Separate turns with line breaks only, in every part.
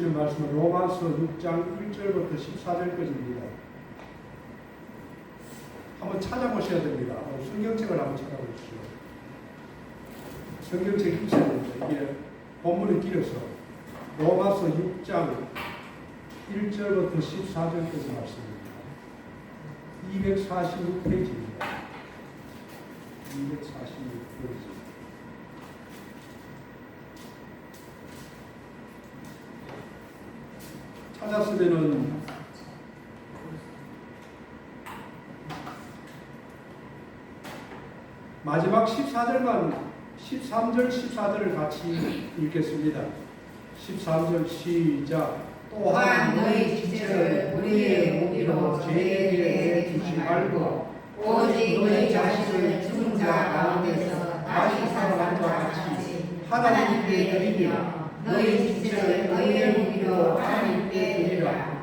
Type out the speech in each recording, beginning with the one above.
주시는 말씀은 로마서 6장 1절부터 14절까지입니다. 한번 찾아보셔야 됩니다. 성경책을 한번 찾아보십시오. 성경책이 있어야 됩니다. 이게 본문이 길어서 로마서 6장 1절부터 14절까지 말씀입니다. 246페이지입니다. 246페이지. 찾았으면은 마지막 14절만 13절 14절을 같이 읽겠습니다. 13절 시작.
또한 너희 지체를 우리의 무기로 죄에게 내주지 말고 오직 너희 자신을 죽은 자 가운데서 다시 살아난 자 같이 하나님께 드리며 너희 지체를 너희의 무기로 하나님께 드리라.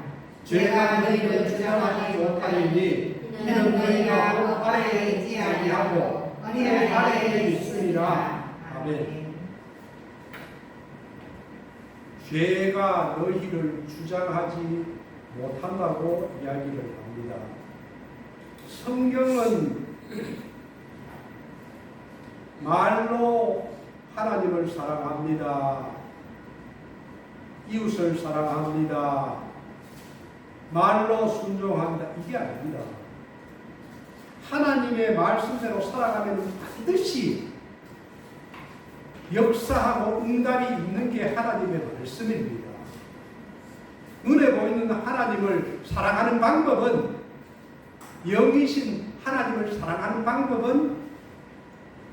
죄가 너희를 주장하지 못하리니 이는 너희가 옷 아래에 있지 아니하고 은혜 아래에 있으리라.
아멘. 죄가 너희를 주장하지 못한다고 이야기를 합니다. 성경은 말로 하나님을 사랑합니다. 이웃을 사랑합니다. 말로 순종한다. 이게 아닙니다. 하나님의 말씀대로 살아가면 반드시 역사하고 응답이 있는 게 하나님의 말씀입니다. 눈에 보이는 하나님을 사랑하는 방법은, 영이신 하나님을 사랑하는 방법은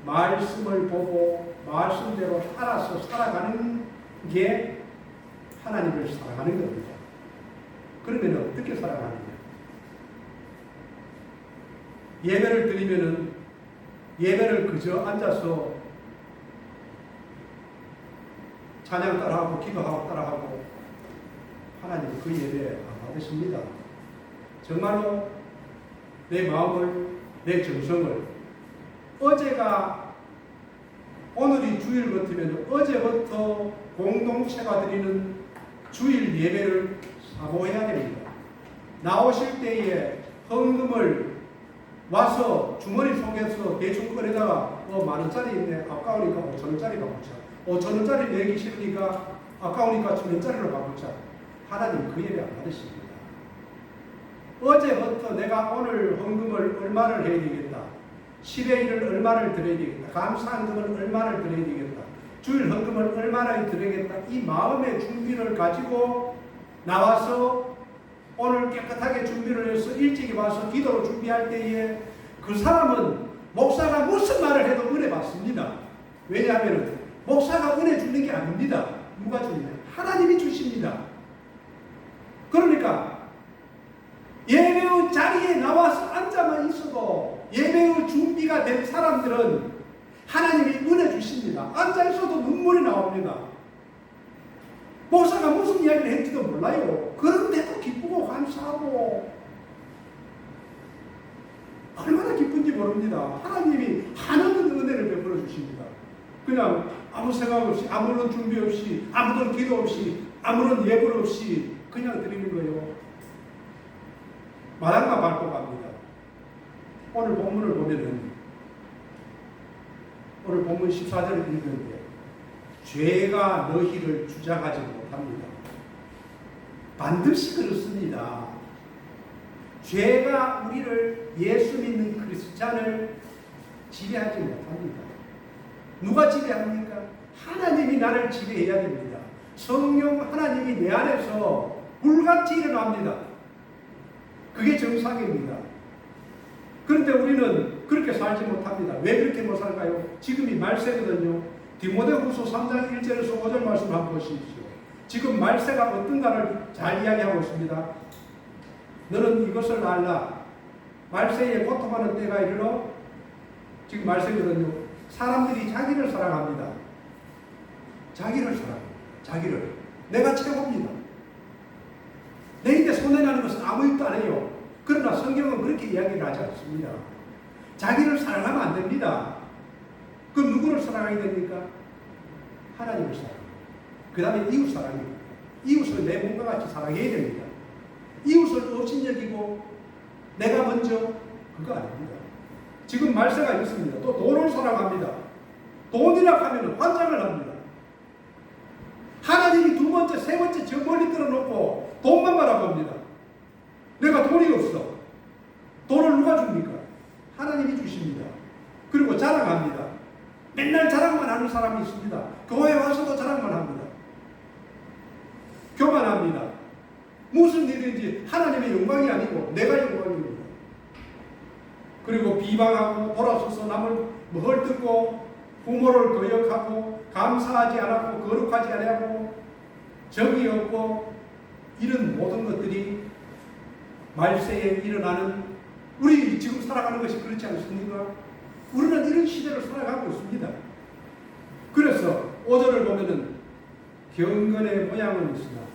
말씀을 보고 말씀대로 살아서 살아가는 게 하나님을 사랑하는 겁니다. 그러면 어떻게 살아가느냐? 예배를 드리면은 예배를 그저 앉아서 찬양 따라하고 기도하고 따라하고 하나님 그 예배 안 받으십니다. 정말로 내 마음을, 내 정성을, 어제가 오늘이 주일 같으면 어제부터 공동체가 드리는 주일 예배를 사모해야 됩니다. 나오실 때에 헌금을 와서 주머니 속에서 대충 꺼내다가 만원짜리 있네, 아까우니까 5천원짜리 바꾸자. 5천원짜리 내기 싫으니까 아까우니까 1,000원짜리로 바꾸자. 하나님 그 예배 안 받으십니다. 어제부터 내가 오늘 헌금을 얼마를 해야 되겠다, 10의 1을 얼마를 드려야 되겠다, 감사헌금을 얼마를 드려야 되겠다, 주일 헌금을 얼마나 드려야겠다, 이 마음의 준비를 가지고 나와서 오늘 깨끗하게 준비를 해서 일찍이 와서 기도로 준비할 때에 그 사람은 목사가 무슨 말을 해도 은혜 받습니다. 왜냐하면 목사가 은혜 주는 게 아닙니다. 누가 주느냐? 하나님이 주십니다. 그러니까 예배의 자리에 나와서 앉아만 있어도 예배의 준비가 된 사람들은 하나님이 은혜 주십니다. 앉아 있어도 눈물이 나옵니다. 목사가 무슨 이야기를 했지도 몰라요. 그런데도 기쁘고 감사하고 얼마나 기쁜지 모릅니다. 하나님이 하나님 은혜를 베풀어 주십니다. 그냥 아무 생각 없이, 아무런 준비 없이, 아무런 기도 없이, 아무런 예불 없이 그냥 드리는 거예요. 마당만 밟고 갑니다. 오늘 본문을 보면은, 오늘 본문 14절을 읽는데 죄가 너희를 주장하지 못합니다. 반드시 그렇습니다. 죄가 우리를, 예수 믿는 크리스찬을 지배하지 못합니다. 누가 지배합니까? 하나님이 나를 지배해야 됩니다. 성령 하나님이 내 안에서 불같이 일어납니다. 그게 정상입니다. 그런데 우리는 그렇게 살지 못합니다. 왜 그렇게 못 살까요? 지금이 말세거든요. 디모데후서 3장 1절에서 5절 말씀 한번 보십시오. 지금 말세가 어떤가를 잘 이야기하고 있습니다. 너는 이것을 알라. 말세에 고통하는 때가 이르러, 지금 말세거든요. 사람들이 자기를 사랑합니다. 자기를 사랑합니다. 자기를. 내가 최고입니다. 내인데 손해나는 것은 아무 일도 안 해요. 그러나 성경은 그렇게 이야기를 하지 않습니다. 자기를 사랑하면 안 됩니다. 그럼 누구를 사랑해야 됩니까? 하나님을 사랑합니다. 그 다음에 이웃 사랑입니다. 이웃을 내 몸과 같이 사랑해야 됩니다. 이웃을 업신여기고 내가 먼저 그거 아닙니다. 지금 말세가 있습니다. 또 돈을 사랑합니다. 돈이라 하면 환장을 합니다. 하나님이 두 번째, 세 번째 저 멀리 떨어놓고 돈만 바라봅니다. 내가 돈이 없어. 돈을 누가 줍니까? 하나님이 주십니다. 그리고 자랑합니다. 맨날 자랑만 하는 사람이 있습니다. 교회 와서도 자랑만 합니다. 교만합니다. 무슨 일인지 하나님의 영광이 아니고 내가 영광입니다. 그리고 비방하고 돌아서서 남을 헐뜯고 부모를 거역하고 감사하지 않았고 거룩하지 않고 정이 없고 이런 모든 것들이 말세에 일어나는 우리 지금 살아가는 것이 그렇지 않습니까? 우리는 이런 시대를 살아가고 있습니다. 그래서 5절을 보면은 경건의 모양은 있으나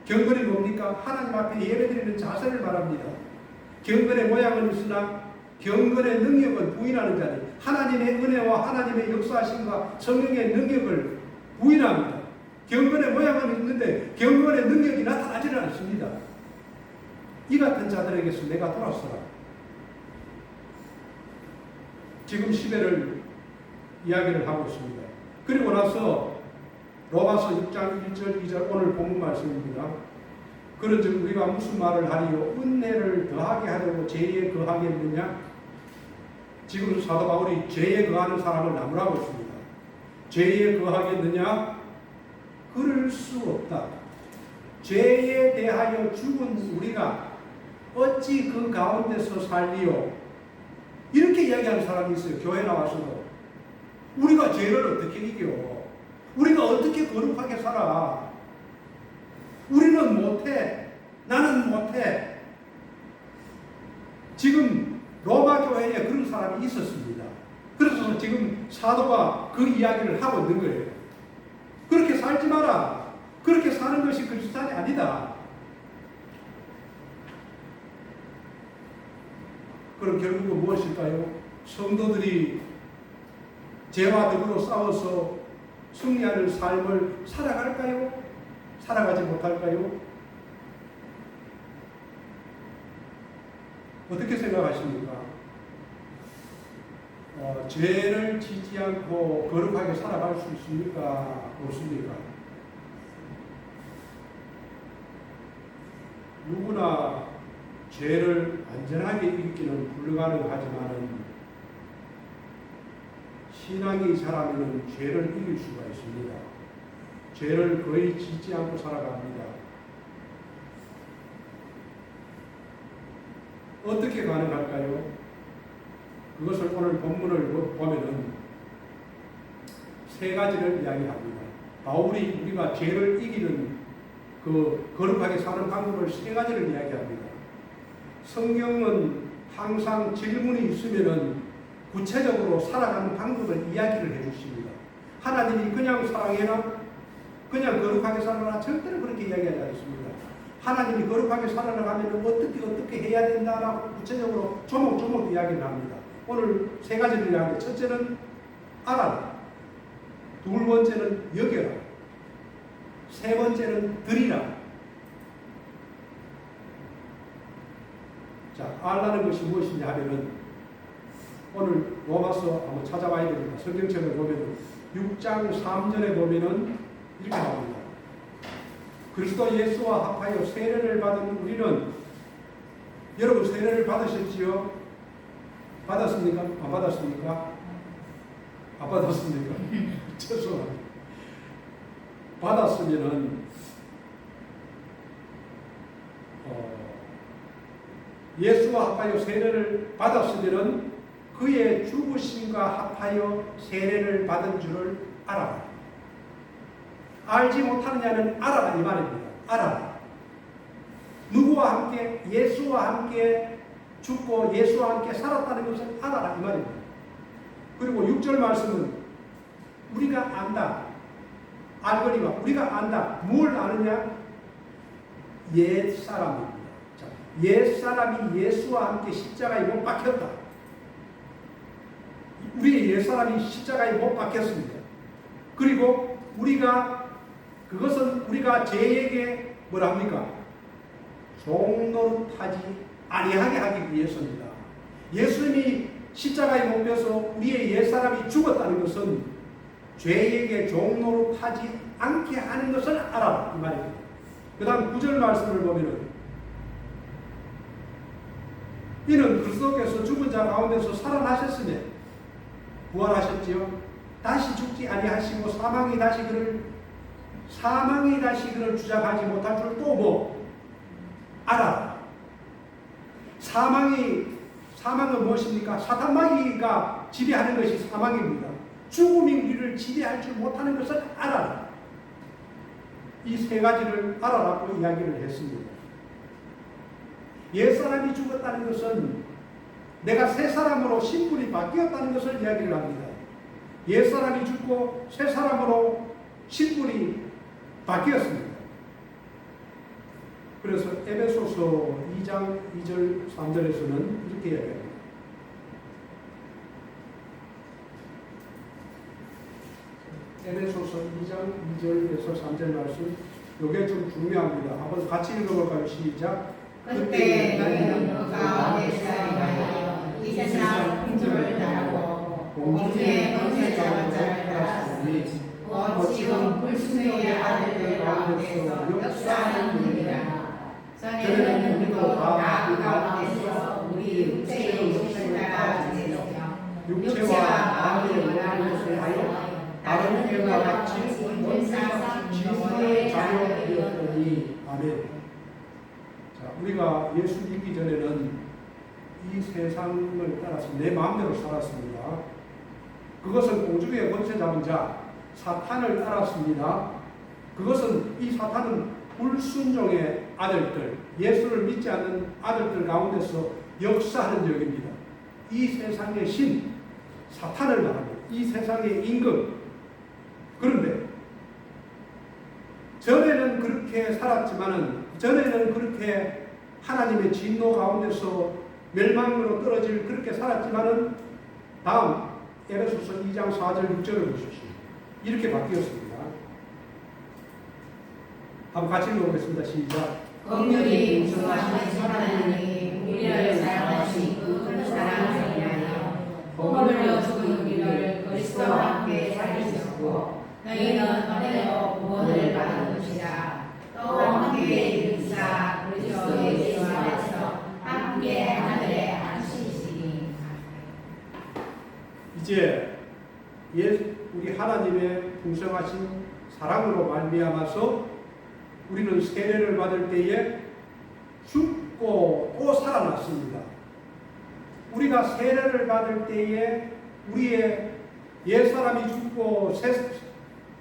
경건이 뭡니까? 하나님 앞에 예배드리는 자세를 말합니다. 경건의 모양은 있으나 경건의 능력은 부인하는 자니 하나님의 은혜와 하나님의 역사하심과 성령의 능력을 부인합니다. 경건의 모양은 있는데 경건의 능력이 나타나지는 않습니다. 이 같은 자들에게서 내가 돌아서라. 지금 시대를 이야기를 하고 있습니다. 그리고 나서 로마서 6장 1절 2절 오늘 본문 말씀입니다. 그런즉 우리가 무슨 말을 하리요? 은혜를 더하게 하려고 죄에 거하겠느냐? 지금 사도 바울이 죄에 거하는 사람을 나무라고 했습니다. 죄에 거하겠느냐? 그럴 수 없다. 죄에 대하여 죽은 우리가 어찌 그 가운데서 살리요? 이렇게 이야기하는 사람이 있어요. 교회 나와서도. 우리가 죄를 어떻게 이겨? 우리가 어떻게 거룩하게 살아? 우리는 못해. 나는 못해. 지금 로마 교회에 그런 사람이 있었습니다. 그래서 지금 사도가 그 이야기를 하고 있는 거예요. 그렇게 살지 마라. 그렇게 사는 것이 그리스도인이 아니다. 그럼 결국은 무엇일까요? 성도들이 죄와 더불어 싸워서 승리하는 삶을 살아갈까요? 살아가지 못할까요? 어떻게 생각하십니까? 죄를 짓지 않고 거룩하게 살아갈 수 있습니까? 없습니까? 누구나 죄를 안전하게 이기기는 불가능하지만 신앙이 자라면 죄를 이길 수가 있습니다. 죄를 거의 짓지 않고 살아갑니다. 어떻게 가능할까요? 그것을 오늘 본문을 보면은 세 가지를 이야기합니다. 바울이 우리가 죄를 이기는 그 거룩하게 사는 방법을 세 가지를 이야기합니다. 성경은 항상 질문이 있으면은 구체적으로 살아가는 방법을 이야기를 해주십니다. 하나님이 그냥 사랑해라, 그냥 거룩하게 살아라, 절대로 그렇게 이야기하지 않습니다. 하나님이 거룩하게 살아가면 어떻게 해야 된다라고 구체적으로 조목조목 이야기를 합니다. 오늘 세 가지를 이야기합니다. 첫째는 알아라, 두 번째는 여겨라, 세 번째는 드리라. 자, 알라는 것이 무엇이냐 하면은 오늘 로마서 한번 찾아봐야 됩니다. 성경책을 보면은 6장 3절에 보면은 이렇게 나옵니다. 그리스도 예수와 합하여 세례를 받은 우리는, 여러분 세례를 받으셨지요? 받았습니까? 안 받았습니까? 안 받았습니까? 죄송합니다. 받았으면은 예수와 합하여 세례를 받았으면은 그의 죽으심과 합하여 세례를 받은 줄을 알아라. 알지 못하느냐는 알아라 이 말입니다. 알아라. 누구와 함께? 예수와 함께 죽고 예수와 함께 살았다는 것을 알아라 이 말입니다. 그리고 6절 말씀은 우리가 안다. 알거니와 우리가 안다. 뭘 아느냐? 옛사람입니다. 옛사람이 예수와 함께 십자가에 못 박혔다. 우리의 옛사람이 십자가에 못 박혔습니다. 그리고 우리가 그것은 우리가 죄에게 뭐라 합니까? 종노릇하지 아니하게 하기 위해서입니다. 예수님이 십자가에 못 벼서 우리의 옛사람이 죽었다는 것은 죄에게 종노릇하지 않게 하는 것을 알아라 이 말입니다. 그 다음 9절 말씀을 보면은 이는 그리스도께서 죽은 자 가운데서 살아나셨으며 부활하셨지요. 다시 죽지 아니하시고 사망이 다시 그를 주장하지 못할 줄 또 뭐 알아라. 사망은 무엇입니까? 사탄마귀가 지배하는 것이 사망입니다. 죽음이 우리를 지배할 줄 못하는 것을 알아라. 이 세 가지를 알아라고 이야기를 했습니다. 옛사람이 죽었다는 것은 내가 새 사람으로 신분이 바뀌었다는 것을 이야기를 합니다. 옛사람이 죽고 새 사람으로 신분이 바뀌었습니다. 그래서 에베소서 2장 2절 3절에서는 이렇게 이야기합니다. 에베소서 2장 2절에서 3절 말씀, 이게 좀 중요합니다. 한번 같이 읽어볼까요? 시작.
그때 너희는 그 가운데 살아가여 이 세상 풍조를 따르고 공중의 권세자를 따랐으니 곧 지금 불순종의 아들들 가운데서 역사하는 일이라. 전에는 우리도 다 그 가운데서 우리 육체의 욕심을 따라 지내며 육체와 마음의 원하는 것을 하여 다른 일과 같이 원상 진노의 자녀되었더니. 아멘. 자, 우리가 예수 믿기 전에는 이 세상을 따라서 내 마음대로 살았습니다. 그것은 공중의 권세 잡은 자 사탄을 따랐습니다. 그것은 이 사탄은 불순종의 아들들, 예수를 믿지 않는 아들들 가운데서 역사하는 적입니다. 이 세상의 신 사탄을 말합니다. 이 세상의 임금. 그런데 전에는 그렇게 살았지만은, 전에는 그렇게 하나님의 진노 가운데서 멸망으로 떨어질 그렇게 살았지만은, 다음 에베소서 2장 4절 6절을 보십시오. 이렇게 바뀌었습니다. 한번 같이 읽어보겠습니다. 시작. 긍휼히 용서하신 하나님이 우리를 사랑하신 그 큰 사랑을 인하여 머물러 죽은 우리를 그리스도와 함께 살리셨고 너희는 은혜로 구원을 받은 것이라. 또 함께 일으키사 그리스도의 주 안에서 함께 하늘에 앉히시니.
이제 우리 하나님의 풍성하신 사랑으로 말미암아서 우리는 세례를 받을 때에 죽고 또 살아났습니다. 우리가 세례를 받을 때에 우리의 옛사람이 죽고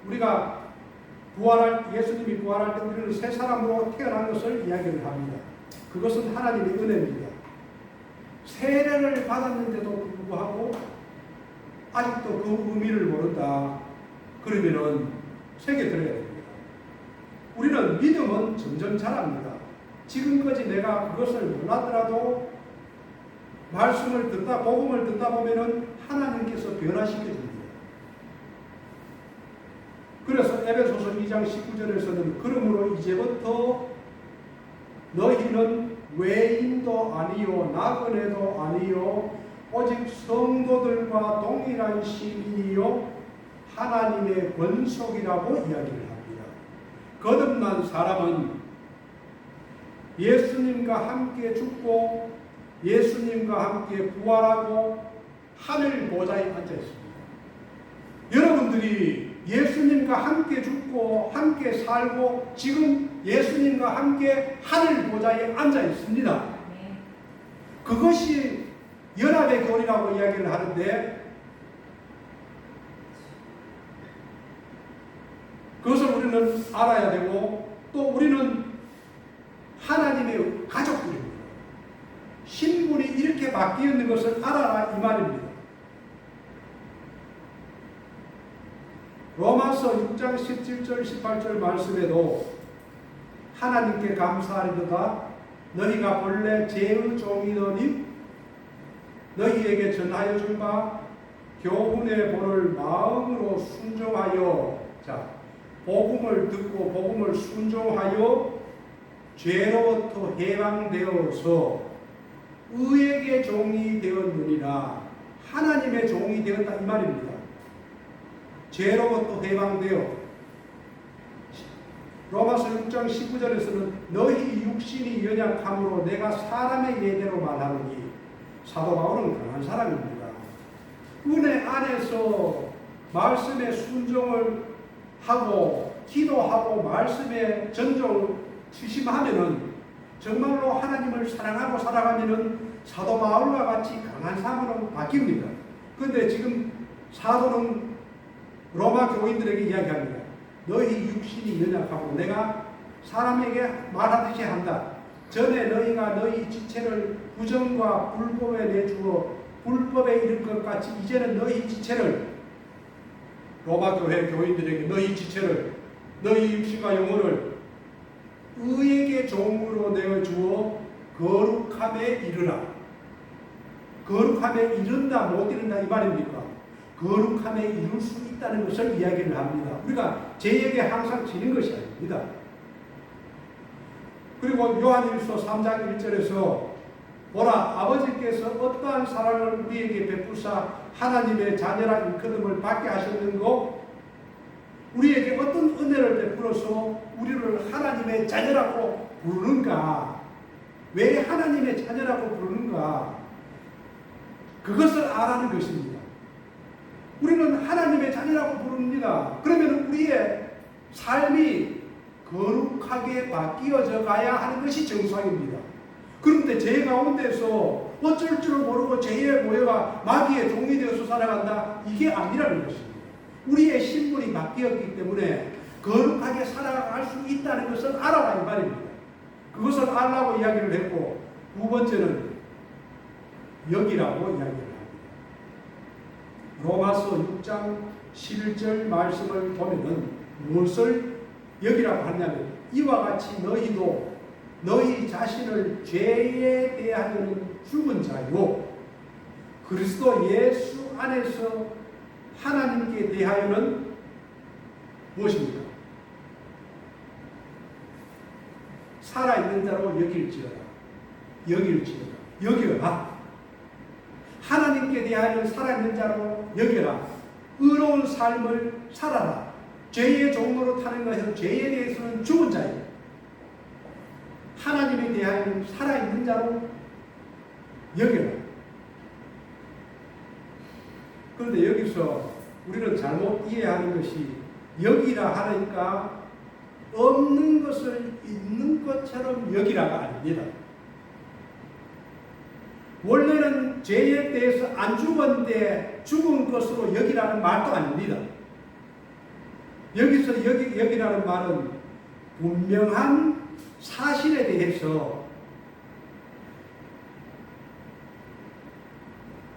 우리가 예수님이 부활할 때 우리는 새 사람으로 태어난 것을 이야기를 합니다. 그것은 하나님의 은혜입니다. 세례를 받았는데도 불구하고 아직도 그 의미를 모른다. 그러면은 새겨들어야 됩니다. 우리는 믿음은 점점 자랍니다. 지금까지 내가 그것을 몰랐더라도 말씀을 듣다, 복음을 듣다 보면은 하나님께서 변화시켜 줍니다. 그래서 에베소서 2장 19절에서는 그러므로 이제부터 너희는 외인도 아니요 나그네도 아니요 오직 성도들과 동일한 시민이요 하나님의 권속이라고 이야기를 합니다. 거듭난 사람은 예수님과 함께 죽고 예수님과 함께 부활하고 하늘 보좌에 앉아 있습니다. 여러분들이 예수님과 함께 죽고 함께 살고 지금 예수님과 함께 하늘 보좌에 앉아 있습니다. 그것이 연합의 교리라고 이야기를 하는데 그것을 우리는 알아야 되고 또 우리는 하나님의 가족들입니다. 신분이 이렇게 바뀌어 있는 것을 알아라 이 말입니다. 로마서 6장 17절 18절 말씀에도 하나님께 감사하리도다 너희가 본래 죄의 종이더니 너희에게 전하여 준 바 교훈의 본을 마음으로 순종하여. 자, 복음을 듣고 복음을 순종하여 죄로부터 해방되어서 의에게 종이 되었느니라. 하나님의 종이 되었다 이 말입니다. 죄로부터 해방되어 로마서 6장 19절에서는 너희 육신이 연약함으로 내가 사람의 예대로 말하노니, 사도 바울은 강한 사람입니다. 은혜 안에서 말씀에 순종을 하고 기도하고 말씀에 전적으로 추심하면은 정말로 하나님을 사랑하고 살아가면은 사도 바울과 같이 강한 사람으로 바뀝니다. 그런데 지금 사도는 로마 교인들에게 이야기합니다. 너희 육신이 연약하고 내가 사람에게 말하듯이 한다. 전에 너희가 너희 지체를 부정과 불법에 내주어 불법에 이를 것 같이 이제는 너희 지체를, 로마 교회 교인들에게 너희 지체를, 너희 육신과 영혼을 의에게 종으로 내어주어 거룩함에 이르라. 거룩함에 이른다 못 이른다 이 말입니까? 거룩함에 이룰 수 있다는 것을 이야기를 합니다. 우리가 죄에게 항상 지는 것이 아닙니다. 그리고 요한일서 3장 1절에서 보라, 아버지께서 어떠한 사랑을 우리에게 베푸사 하나님의 자녀라 일컬음을 받게 하셨는고, 우리에게 어떤 은혜를 베풀어서 우리를 하나님의 자녀라고 부르는가, 왜 하나님의 자녀라고 부르는가, 그것을 알아는 것입니다. 우리는 하나님의 자녀라고 부릅니다. 그러면 우리의 삶이 거룩하게 바뀌어져 가야 하는 것이 정상입니다. 그런데 죄 가운데서 어쩔 줄 모르고 죄에 모여가 마귀의 종이 되어서 살아간다, 이게 아니라는 것입니다. 우리의 신분이 바뀌었기 때문에 거룩하게 살아갈 수 있다는 것을 알아라 이 말입니다. 그것을 알라고 이야기를 했고, 두 번째는 여기라고 이야기를 합니다. 로마서 6장 11절 말씀을 보면은 무엇을 여기라고 하냐면, 이와 같이 너희도 너희 자신을 죄에 대하여는 죽은 자요 그리스도 예수 안에서 하나님께 대하여는 무엇입니까? 살아있는 자로 여길지어다. 여겨라. 하나님께 대하여는 살아있는 자로 여겨라. 의로운 삶을 살아라. 죄의 종로로 타는 것은 죄에 대해서는 죽은 자예요. 하나님에 대하여는 살아있는 자로 여겨라. 그런데 여기서 우리는 잘못 이해하는 것이, 여기라 하니까 없는 것을 있는 것처럼 여기라가 아닙니다. 원래는 죄에 대해서 안 죽었는데 죽은 것으로 여기라는 말도 아닙니다. 여기서 여기라는 말은 분명한 사실에 대해서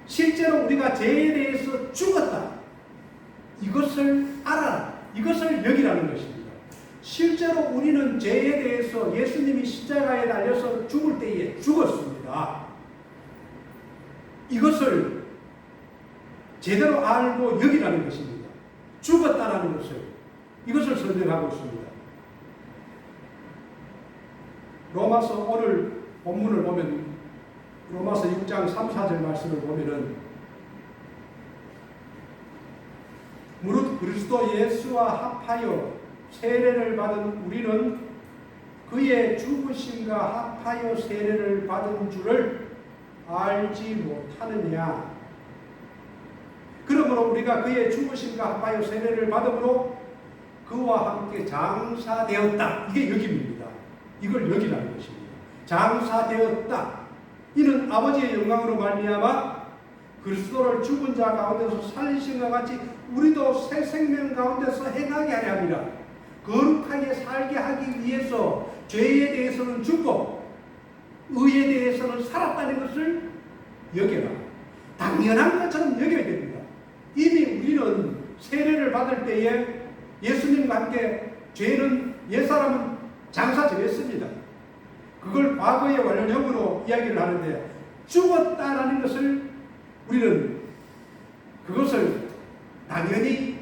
실제로 우리가 죄에 대해서 죽었다, 이것을 알아라, 이것을 여기라는 것입니다. 실제로 우리는 죄에 대해서 예수님이 십자가에 달려서 죽을 때에 죽었습니다. 이것을 제대로 알고 여기라는 것입니다. 죽었다라는 것을, 이것을 설명하고 있습니다. 로마서 오늘 본문을 보면, 로마서 6장 3, 4절 말씀을 보면은, 무릇 그리스도 예수와 합하여 세례를 받은 우리는 그의 죽으심과 합하여 세례를 받은 줄을 알지 못하느냐. 그러므로 우리가 그의 죽으심과 합하여 세례를 받음으로 그와 함께 장사되었다. 이게 여기입니다. 이걸 여기라는 것입니다. 장사되었다. 이는 아버지의 영광으로 말미암아 그리스도를 죽은 자 가운데서 살리신 것 같이 우리도 새 생명 가운데서 행하게 하려 함이라. 거룩하게 살게 하기 위해서 죄에 대해서는 죽고 의에 대해서는 살았다는 것을 여겨라. 당연한 것처럼 여겨야 됩니다. 이미 우리는 세례를 받을 때에 예수님과 함께 죄는, 옛사람은 장사되었습니다. 그걸 과거의 완료형으로 이야기를 하는데, 죽었다라는 것을 우리는 그것을 당연히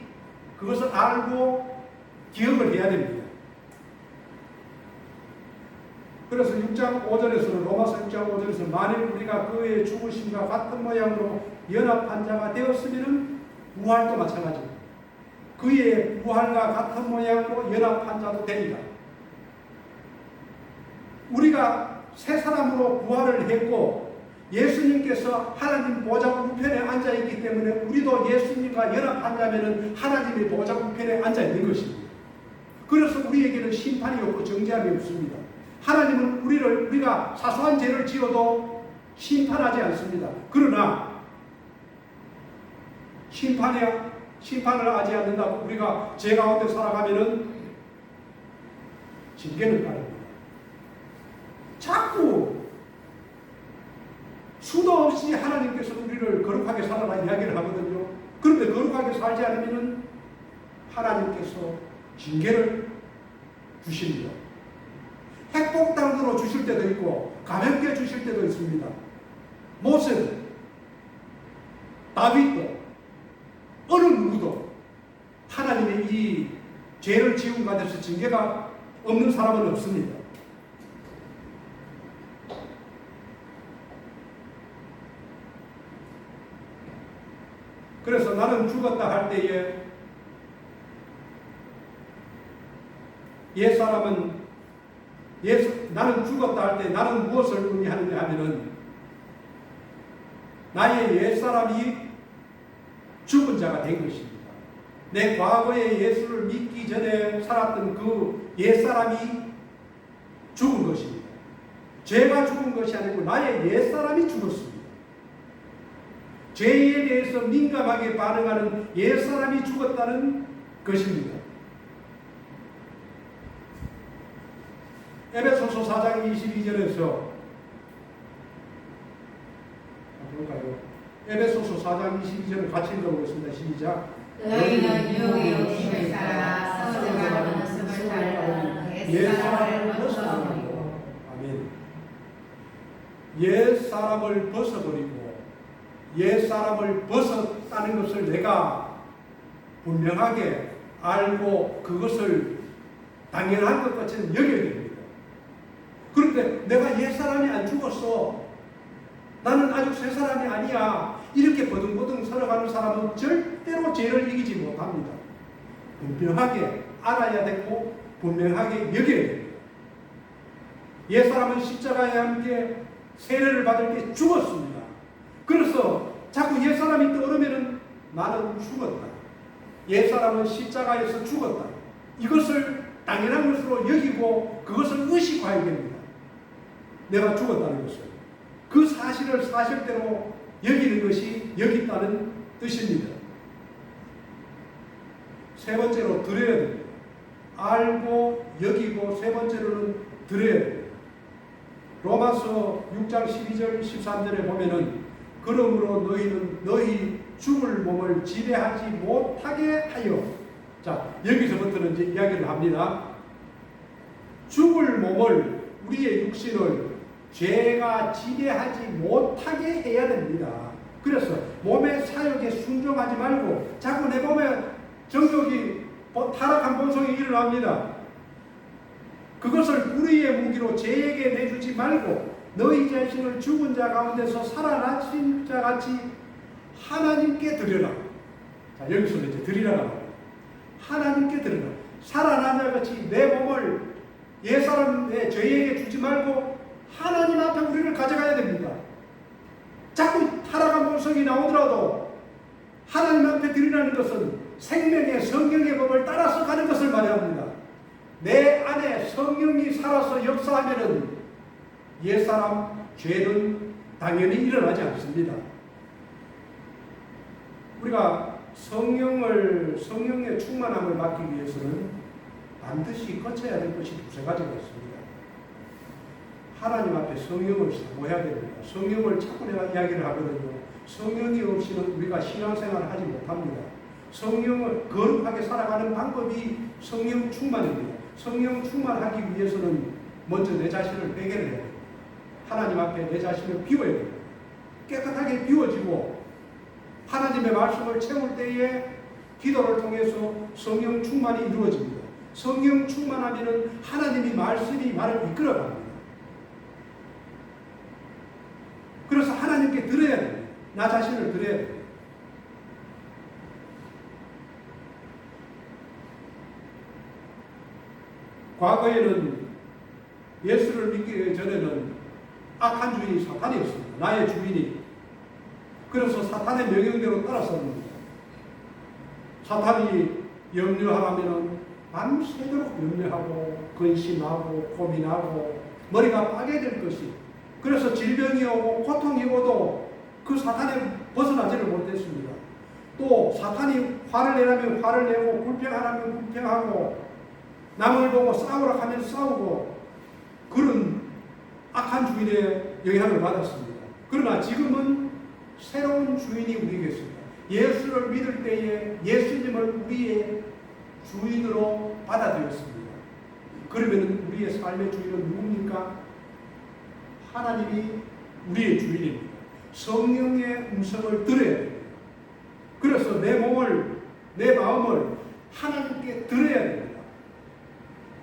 그것을 알고 기억을 해야 됩니다. 그래서 6장 5절에서는 로마서 6장 5절에서 만일 우리가 그의 죽으심과 같은 모양으로 연합한 자가 되었으면 부활도 마찬가지입니다. 그의 부활과 같은 모양으로 연합한 자도 됩니다. 우리가 새 사람으로 부활을 했고 예수님께서 하나님 보좌 우편에 앉아 있기 때문에 우리도 예수님과 연합한 자면은 하나님의 보좌 우편에 앉아 있는 것입니다. 그래서 우리에게는 심판이 없고 정죄함이 없습니다. 하나님은 우리가 사소한 죄를 지어도 심판하지 않습니다. 그러나 심판을 하지 않는다고 우리가 죄 가운데 살아가면은 징계는 따릅니다. 자꾸 수도 없이 하나님께서 우리를 거룩하게 살아라 이야기를 하거든요. 그런데 거룩하게 살지 않으면은 하나님께서 징계를 주십니다. 핵폭탄으로 주실 때도 있고 가볍게 주실 때도 있습니다. 모세, 다윗도 어느 누구도 하나님의 이 죄를 지은 가운데서 징계가 없는 사람은 없습니다. 그래서 나는 죽었다 할 때에 나는 죽었다 할 때 나는 무엇을 의미하느냐 하면은 나의 옛사람이 죽은 자가 된 것입니다. 내 과거에 예수를 믿기 전에 살았던 그 옛사람이 죽은 것입니다. 죄가 죽은 것이 아니고 나의 옛사람이 죽었습니다. 죄에 대해서 민감하게 반응하는 옛사람이 죽었다는 것입니다. 에베소서 4장 22절에서 볼까요? 에베소서 4장 22절을 같이 읽어보겠습니다. 시작.
너희는 유혹의 욕심을 따라 서로가 모습을 따르는 옛사람을 벗어버리고
아멘. 옛사람을 벗어버리고 옛사람을 벗었다는 것을 내가 분명하게 알고 그것을 당연한 것 같이 여겨야 됩니다. 그런데 내가 옛사람이 안 죽었어. 나는 아직 새 사람이 아니야. 이렇게 버둥버둥 살아가는 사람은 절대로 죄를 이기지 못합니다. 분명하게 알아야 되고 분명하게 여겨야 됩니다. 옛사람은 십자가에 함께 세례를 받을 때 죽었습니다. 그래서 자꾸 옛사람이 떠오르면 나는 죽었다. 옛사람은 십자가에서 죽었다. 이것을 당연한 것으로 여기고 그것을 의식해야 됩니다. 내가 죽었다는 것을. 그 사실을 사실대로 여기는 것이 여기 있다는 뜻입니다. 세 번째로 드려야 됩니다. 알고 여기고 세 번째로는 드려야 됩니다. 로마서 6장 12절 13절에 보면은 그러므로 너희는 너희 죽을 몸을 지배하지 못하게 하여, 자 여기서부터는 이제 이야기를 합니다. 죽을 몸을, 우리의 육신을 죄가 지배하지 못하게 해야 됩니다. 그래서 몸의 사욕에 순종하지 말고 자꾸 내 몸에 정욕이 타락한 본성이 일어납니다. 그것을 불의의 무기로 죄에게 내주지 말고 너희 자신을 죽은 자 가운데서 살아나신 자 같이 하나님께 드려라. 자 여기서 이제 드리라고 합니다. 하나님께 드려라. 살아난 자 같이 내 몸을 옛사람의 죄에게 주지 말고 하나님 앞에 우리를 가져가야 됩니다. 자꾸 타락한 본성이 나오더라도 하나님 앞에 드리라는 것은 생명의 성령의 법을 따라서 가는 것을 말합니다. 내 안에 성령이 살아서 역사하면은 옛사람 죄는 당연히 일어나지 않습니다. 우리가 성령의 충만함을 받기 위해서는 반드시 거쳐야 될 것이 두세 가지가 있습니다. 하나님 앞에 성령을 사모해야 됩니다. 성령을 자꾸 내가 이야기를 하거든요. 성령이 없이는 우리가 신앙생활을 하지 못합니다. 성령을 거룩하게 살아가는 방법이 성령 충만입니다. 성령 충만하기 위해서는 먼저 내 자신을 회개를 해야 됩니다. 하나님 앞에 내 자신을 비워야 됩니다. 깨끗하게 비워지고 하나님의 말씀을 채울 때에 기도를 통해서 성령 충만이 이루어집니다. 성령 충만하면은 하나님이 말씀이 나를 이끌어갑니다. 그래서 하나님께 드려야 됩니다. 나 자신을 드려야 됩니다. 과거에는 예수를 믿기 전에는 악한 주인이 사탄이었습니다. 나의 주인이. 그래서 사탄의 명령대로 따랐었습니다. 사탄이 염려하라면은 밤새도록 염려하고 근심하고 고민하고 머리가 빠개질 것이. 그래서 질병이 오고 고통이 오도 그 사탄에 벗어나지를 못했습니다. 또 사탄이 화를 내라면 화를 내고 불평하라면 불평하고 남을 보고 싸우라 하면 싸우고 그런 악한 주인의 영향을 받았습니다. 그러나 지금은 새로운 주인이 우리에게 있습니다. 예수를 믿을 때에 예수님을 우리의 주인으로 받아들였습니다. 그러면 우리의 삶의 주인은 누굽니까? 하나님이 우리의 주인입니다. 성령의 음성을 들어야 됩니다. 그래서 내 몸을, 내 마음을 하나님께 드려야 됩니다.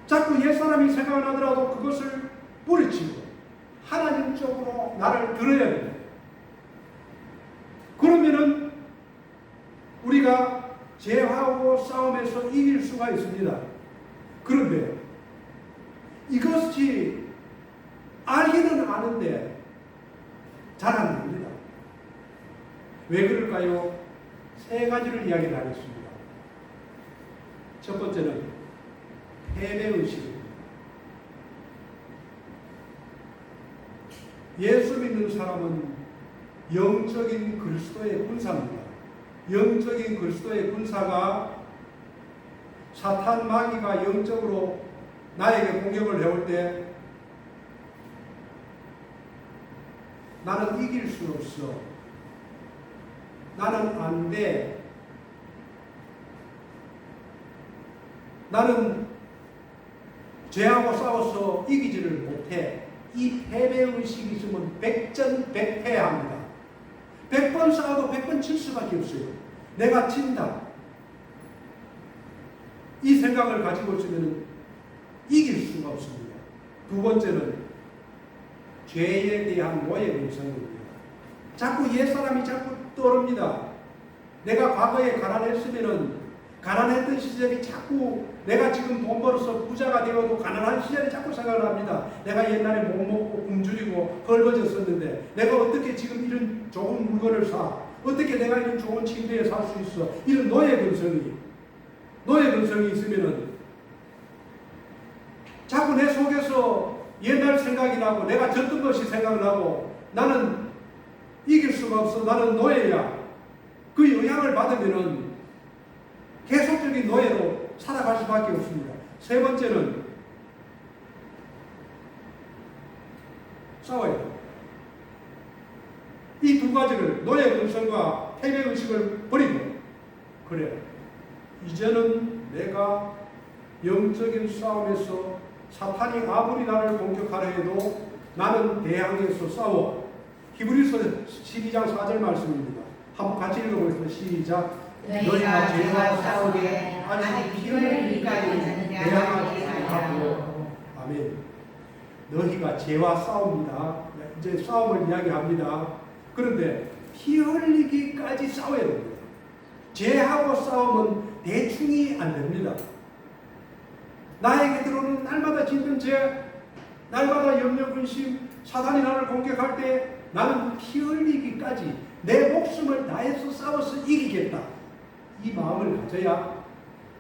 자꾸 옛사람이 생각나더라도 그것을 뿌리치고 하나님 쪽으로 나를 들어야 됩니다. 그러면은 우리가 죄하고 싸움에서 이길 수가 있습니다. 그런데 이것이 알기는 아는데 잘 안 됩니다. 왜 그럴까요? 세 가지를 이야기를 하겠습니다. 첫 번째는 패배의식입니다. 예수 믿는 사람은 영적인 그리스도의 군사입니다. 영적인 그리스도의 군사가 사탄 마귀가 영적으로 나에게 공격을 해올 때 나는 이길 수 없어. 나는 안 돼. 나는 죄하고 싸워서 이기지를 못해. 이 패배의식이 있으면 백전백패합니다. 100번 싸워도 100번 칠 수밖에 없어요. 내가 진다. 이 생각을 가지고 있으면 이길 수가 없습니다. 두 번째는 죄에 대한 노예 근성입니다. 자꾸 옛사람이 자꾸 떠오릅니다. 내가 과거에 가난했으면은 가난했던 시절이 자꾸 내가 지금 돈 벌어서 부자가 되어도 가난한 시절이 자꾸 생각납니다. 내가 옛날에 못 먹고 굶주리고 헐벗었었는데 내가 어떻게 지금 이런 좋은 물건을 사? 어떻게 내가 이런 좋은 침대에 살 수 있어? 이런 노예 근성이 있으면은 자꾸 내 속에서 옛날 생각이 나고 내가 졌던 것이 생각나고 나는 이길 수가 없어. 나는 노예야. 그 영향을 받으면은 계속적인 노예로 살아갈 수밖에 없습니다. 세 번째는 싸워야 돼요. 이 두 가지를 노예 근성과 패배의식을 버리고 그래 이제는 내가 영적인 싸움에서 사탄이 아무리 나를 공격하려 해도 나는 대항해서 싸워. 히브리서 12장 4절 말씀입니다. 한번 같이 읽어보겠습니다. 시작.
너희가 죄와 싸우되 아직 피 흘리기까지는 대항하지 아니하고.
아멘. 너희가 죄와 싸웁니다. 이제 싸움을 이야기합니다. 그런데 피 흘리기까지 싸워야 됩니다. 죄하고 싸움은 대충이 안 됩니다. 나에게 들어오는 날마다 짓는 죄, 날마다 염려, 근심, 사탄이 나를 공격할 때 나는 피 흘리기까지 내 목숨을 다해서 싸워서 이기겠다. 이 마음을 가져야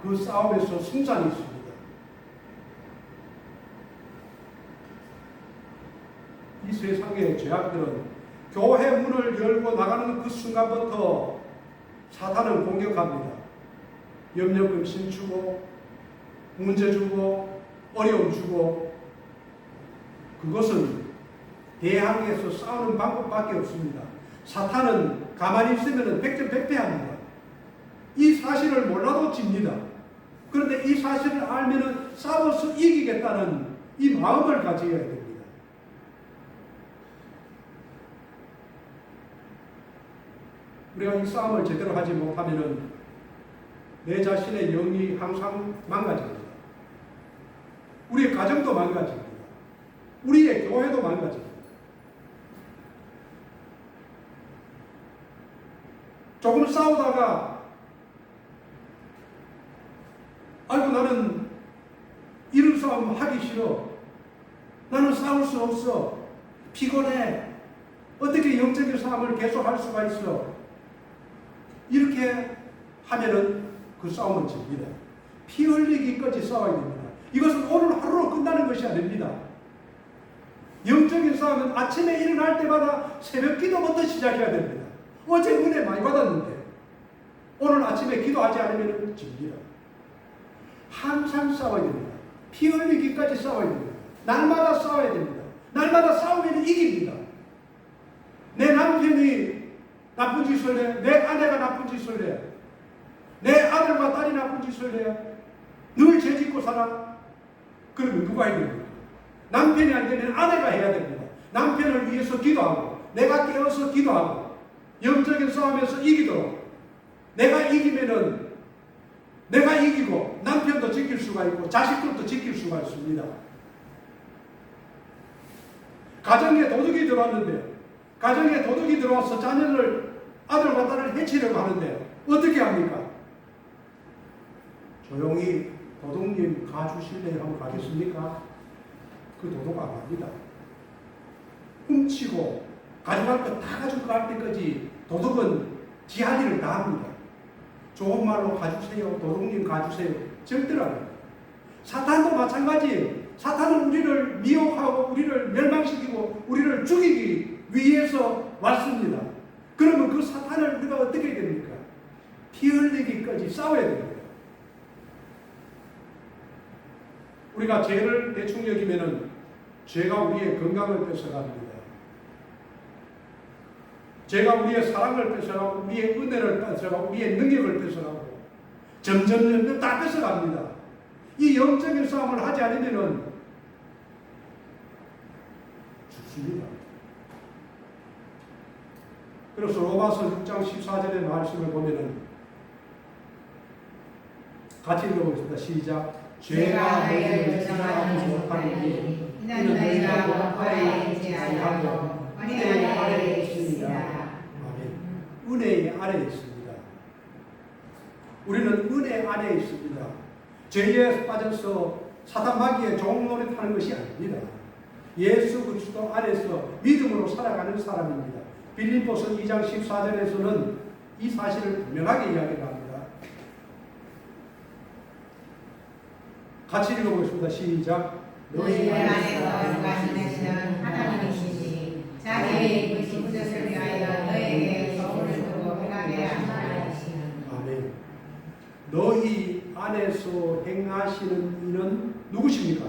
그 싸움에서 승산이 있습니다. 이 세상의 죄악들은 교회 문을 열고 나가는 그 순간부터 사탄은 공격합니다. 염려, 근심 주고 문제 주고 어려움 주고 그것은 대항해서 싸우는 방법밖에 없습니다. 사탄은 가만히 있으면 백전백패합니다. 이 사실을 몰라도 집니다. 그런데 이 사실을 알면 싸워서 이기겠다는 이 마음을 가져야 됩니다. 우리가 이 싸움을 제대로 하지 못하면 내 자신의 영이 항상 망가집니다. 우리의 가정도 망가집니다. 우리의 교회도 망가집니다. 조금 싸우다가 아이고 나는 이런 싸움 하기 싫어. 나는 싸울 수 없어. 피곤해. 어떻게 영적인 싸움을 계속 할 수가 있어? 이렇게 하면은 그 싸움은 집니다. 피 흘리기까지 싸워야 됩니다. 이것은 오늘 하루로 끝나는 것이 아닙니다. 영적인 싸움은 아침에 일어날 때마다 새벽 기도부터 시작해야 됩니다. 어제 은혜 많이 받았는데 오늘 아침에 기도하지 않으면 집니다. 항상 싸워야 됩니다. 피 흘리기까지 싸워야 됩니다. 날마다 싸워야 됩니다. 날마다 싸우면 이깁니다. 내 남편이 나쁜 짓을 해, 내 아내가 나쁜 짓을 해, 내 아들과 딸이 나쁜 짓을 해, 늘 죄짓고 살아. 그러면 누가 해야 됩니까? 남편이 안 되면 아내가 해야 됩니다. 남편을 위해서 기도하고, 내가 깨어서 기도하고, 영적인 싸움에서 이기도록. 내가 이기면은 내가 이기고 남편도 지킬 수가 있고 자식들도 지킬 수가 있습니다. 가정에 도둑이 들어왔는데, 가정에 도둑이 들어와서 자녀를, 아들과 딸을 해치려고 하는데 어떻게 합니까? 조용히 도둑님 가주실래요? 하고 가겠습니까? 그 도둑 안 갑니다. 훔치고 가져갈 거 다 가져갈 때까지 도둑은 지 할 일을 다 합니다. 좋은 말로 가주세요. 도둑님 가주세요. 절대로 안 합니다. 사탄도 마찬가지예요. 사탄은 우리를 미혹하고 우리를 멸망시키고 우리를 죽이기 위해서 왔습니다. 그러면 그 사탄을 우리가 어떻게 해야 됩니까? 피 흘리기까지 싸워야 됩니다. 우리가 죄를 대충 여기면은 죄가 우리의 건강을 뺏어갑니다. 죄가 우리의 사랑을 뺏어가고 우리의 은혜를 뺏어가고 우리의 능력을 뺏어가고 점점 다 뺏어갑니다. 이 영적인 싸움을 하지 않으면은 죽습니다. 그래서 로마서 6장 14절의 말씀을 보면은 같이 읽어보겠습니다. 시작. 죄가 너희를 지나가지 못하느니 이는 너희가 법과에 있지 아니하고 은혜 아래에 있습니다. 아멘. 은혜의 아래에 있습니다. 우리는 은혜 아래에 있습니다. 죄에 빠져서 사탄 마귀의 종노릇 하는 것이 아닙니다. 예수 그리스도 안에서 믿음으로 살아가는 사람입니다. 빌립보서 2장 14절에서는 이 사실을 분명하게 이야기를 합니다. 같이 읽어보겠습니다. 시작.
너희 안에서 거하시는 하나님이시니 자기의 이끄신 뜻을 위하여 너희에게 소원을 두고 행하게 하시는.
아멘. 너희 안에서 행하시는 이는 누구십니까?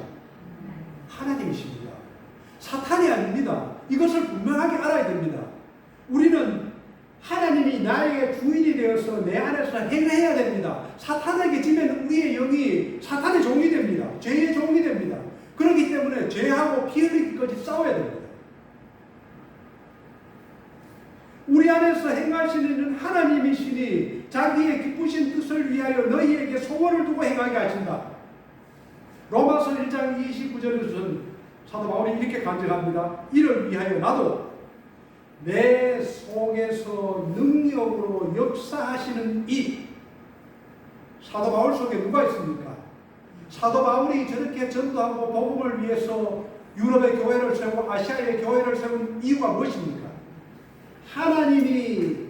하나님이십니다. 사탄이 아닙니다. 이것을 분명하게 알아야 됩니다. 우리는 하나님이 나에게 주인이 되어서 내 안에서 행해야 됩니다. 사탄에게 지면 우리의 영이 사탄의 종이 됩니다. 죄의 종이 됩니다. 그렇기 때문에 죄하고 피 흘리기까지 싸워야 됩니다. 우리 안에서 행하시는 하나님이시니 자기의 기쁘신 뜻을 위하여 너희에게 소원을 두고 행하게 하신다. 로마서 1장 29절에서는 사도 바울이 이렇게 간증합니다. 이를 위하여 나도 내 속에서 능력으로 역사하시는 이 사도 바울 속에 누가 있습니까? 사도 바울이 저렇게 전도하고 복음을 위해서 유럽의 교회를 세우고 아시아의 교회를 세운 이유가 무엇입니까? 하나님이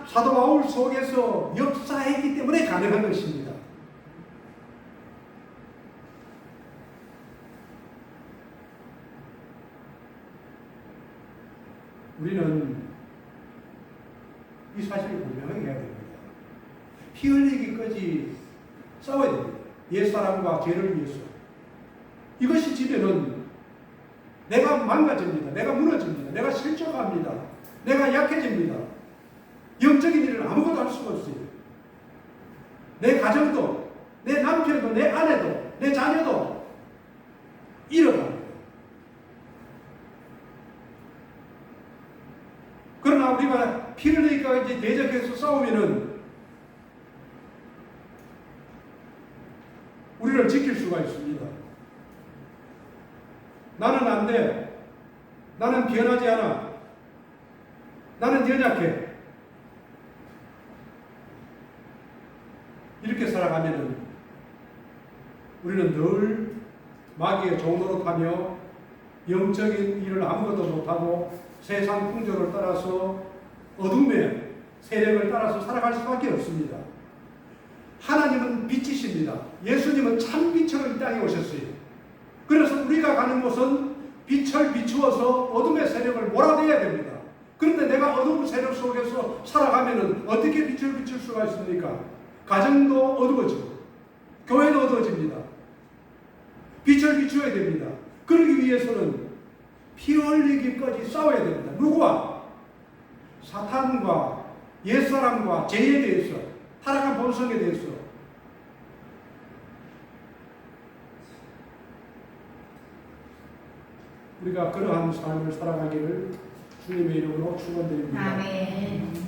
사도 바울 속에서 역사했기 때문에 가능한 것입니다. 우리는 이 사실을 분명하게 해야 됩니다. 피 흘리기까지 싸워야 됩니다. 옛사람과 죄를 위해서. 이것이 지면은 내가 망가집니다. 내가 무너집니다. 내가 실족합니다. 내가 약해집니다. 영적인 일을 아무것도 할 수가 없어요. 내 가정도, 내 남편도, 내 아내도, 내 자녀도 잃어갑니다. 그러나 우리가 피 흘리기까지 대적해서 싸우면은 우리는 우리를 지킬 수가 있습니다. 나는 안 돼. 나는 변하지 않아. 나는 연약해. 이렇게 살아가면은 우리는 늘 마귀의 종로로 타며 영적인 일을 아무것도 못하고 세상 풍조를 따라서 어둠의 세력을 따라서 살아갈 수밖에 없습니다. 하나님은 빛이십니다. 예수님은 참 빛으로 이 땅에 오셨어요. 그래서 우리가 가는 곳은 빛을 비추어서 어둠의 세력을 몰아내야 됩니다. 그런데 내가 어둠 세력 속에서 살아가면 어떻게 빛을 비출 수가 있습니까? 가정도 어두워지고 교회도 어두워집니다. 빛을 비추어야 됩니다. 그러기 위해서는 피 흘리기까지 싸워야 됩니다. 누구와? 사탄과 옛사람과 죄에 대해서, 타락한 본성에 대해서. 우리가 그러한 삶을 살아가기를 주님의 이름으로 축원드립니다.
아멘.